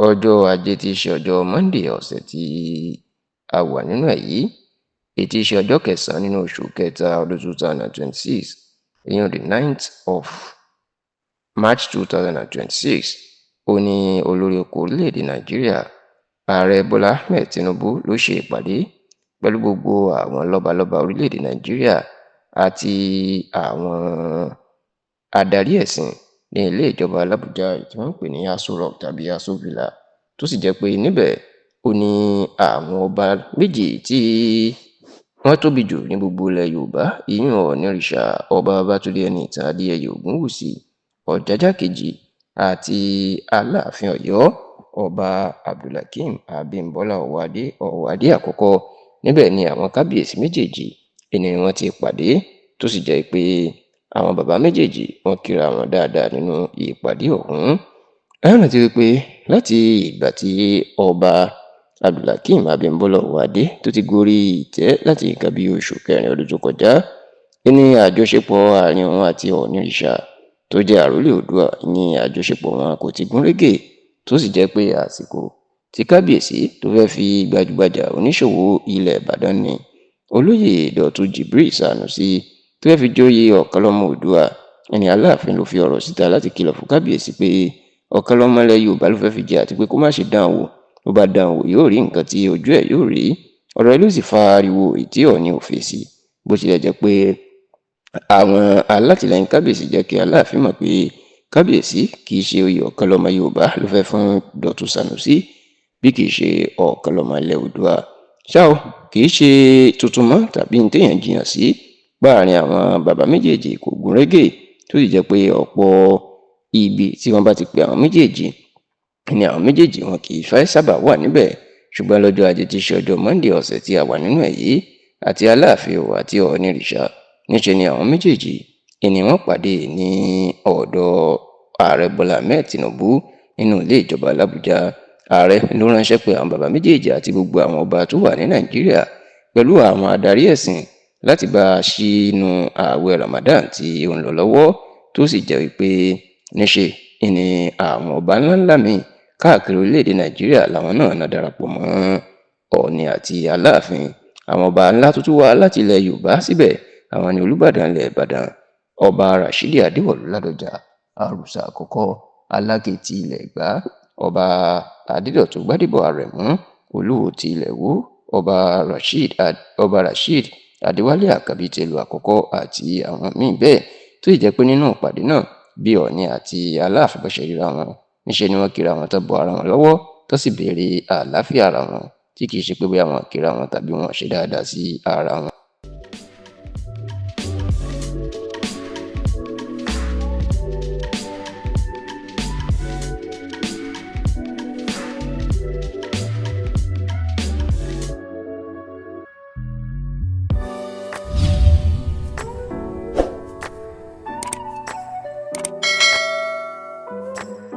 ọjọ́ ajé tí í ṣe ọjọ́ Monday ọ̀sẹ̀ tí a wà nínú ẹ̀ yìí, èyí tí í ṣe ọjọ́ kẹsàn-án nínú oṣù kẹta ọdún 2026, ìyẹn the 9th of March 2026, ó ní olórí oko orílẹ̀-èdè Nàìjíríà Ààrẹ Bọ́lá Ahmed Tinubu ló ṣe ìpàdé pẹ̀lú gbogbo àwọn lọ́balọ́ba orílẹ̀-èdè Nàìjíríà àti àwọn adarí ẹ̀sìn ní ilé ìjọba l'Àbújá tí wọ́n ń pè ní Aso Rock tàbí Aso Villa, tó sì jẹ́ pé níbẹ̀ ó ní àwọn ọba méjì tí wọ́n tóbi jù ní gbogbo ilẹ̀ Yorùbá, ìyún Ọ̀ọ̀nìrìṣà Ọba Babátúndé Ẹniìtàn Adéyẹyè Ògúnwùsì Ọ̀jájá kejì àti Aláàfin Ọ̀yọ́ Ọba Abdulhakeem Abímbọ́lá Ọ̀wádé àkọ́kọ́. Níbẹ̀ ni àwọn kábíyèsí méjèèjì ni wọ́n ti pàdé, tó sì jẹ́ pé àwọn bàbá méjèèjì wọ́n kíra wọn dáadáa nínú ìpàdé ọ̀hún. Ẹ rántí wípé láti ìgbà tí Ọba Abdulhakeem Abímbọ́lá Ọ̀wádé tó ti gorí ìtẹ́ láti nǹkan bí oṣù kẹrin ọdún tó kọjá, ní àjọṣepọ̀ àárín òun àti Ọ̀ọ̀nìrìṣà tó jẹ́ àrólé Oòduà ní àjọṣepọ̀ wọn kò ti gún régé, tó sì jẹ́ pé àsìkò tí kábíyèsí tó fẹ́ fi gbajúgbajà oníṣòwò ilẹ̀ Ìbàdàn ní olóyè Dọ̀tun Jibril Sànúsí tó fẹ́ fi joyè Ọ̀kánlọ́mọ Oòduà, ẹni Aláàfin ló fi ọ̀rọ̀ síta láti kìlọ̀ fún kábíyèsí pé Ọ̀kánlọ́mọ ilẹ̀ Yorùbá ló fẹ́ fi jẹ àti pé kó má ṣe dán wò, bó bá dán wò yóò rí nǹkan tí ojú ẹ̀ yóò rí. Ọ̀rọ̀ yìí ló sì fa ariwo tí Ọọ̀ni ò fèsì, bó tilẹ̀ jẹ́ pé àwọn alátìlẹyìn kábíyèsí jẹ́ kí Aláàfin mọ̀ pé kábíyèsí kì í ṣe oyè Ọ̀kánlọ́mọ Yorùbá ló fẹ́ fún Dọ̀tun Sànúsí bí kì í ṣe Ọ̀kánlọ́mọ ilẹ̀ Oòduà. Ṣá o, kì í ṣe tuntun mọ́ tàbí ní téèyàn jiyàn sí láàrin àwọn bàbá méjèèjì kò gún régé, tó sì jẹ́ pé ọ̀pọ̀ ibi tí wọ́n bá ti pe àwọn méjèèjì ni àwọn méjèèjì wọn kì í fẹ́ sábà wà níbẹ̀. Ṣùgbọ́n lọ́jọ́ ajé tí í ṣe ọjọ́ Monday ọ̀sẹ̀ tí a wà nínú ẹ̀ yìí, àti Aláàfin àti Ọ̀ọ̀nìrìṣà níṣe ni àwọn méjèèjì ni wọ́n pàdé ní ọ̀dọ̀ Ààrẹ Bọ́lá Ahmed Tinubu nínú ilé ìjọba l'Àbújá. Ààrẹ ló ránṣẹ́ pé àwọn bàbá méjèèjì àti gbogbo àwọn ọba tó wà ní Nàìjíríà pẹ̀lú àwọn adarí ẹ̀sìn láti bá a ṣínú ààwẹ̀ Ramadan tí ó ń lọ lọ́wọ́, tó sì jẹ́ wípé níṣe ni àwọn ọba ńláńlá míì káàkiri orílẹ̀-èdè Nàìjíríà làwọn náà darapọ̀ mọ́ Ọọ̀ni àti Aláàfin. Àwọn ọba ńlá tó tún wá láti ilẹ̀ Yorùbá síbẹ̀, àwọn ni Olúbàdàn ilẹ̀ Ìbàdàn Ọba Rashidi Adéwọ̀lú Ládọjà Àrùsà àkọ́kọ́ Aláké ti ilẹ̀ Ẹ̀gbá, Ọba Adédọ̀tun Gbádébọ̀ Àrẹ̀mú Olúwo ti ilẹ̀ Ìwó, Ọba Rasheed Adéwálé Àkàbí ti ìlú àkọ́kọ́ àti àwọn míì bẹ́ẹ̀, tó sì jẹ́ pé nínú ìpàdé náà bí Ọọ̀ni àti Aláàfin bá ṣe ríra wọn, níṣe ni wọ́n kíra wọn tó bọ ara wọn lọ́wọ́, tó sì béèrè àlàáfíà ara wọn, tí kì í ṣe pé bóyá wọn kíra wọn tàbí wọn ṣe dáadáa sí ara wọn.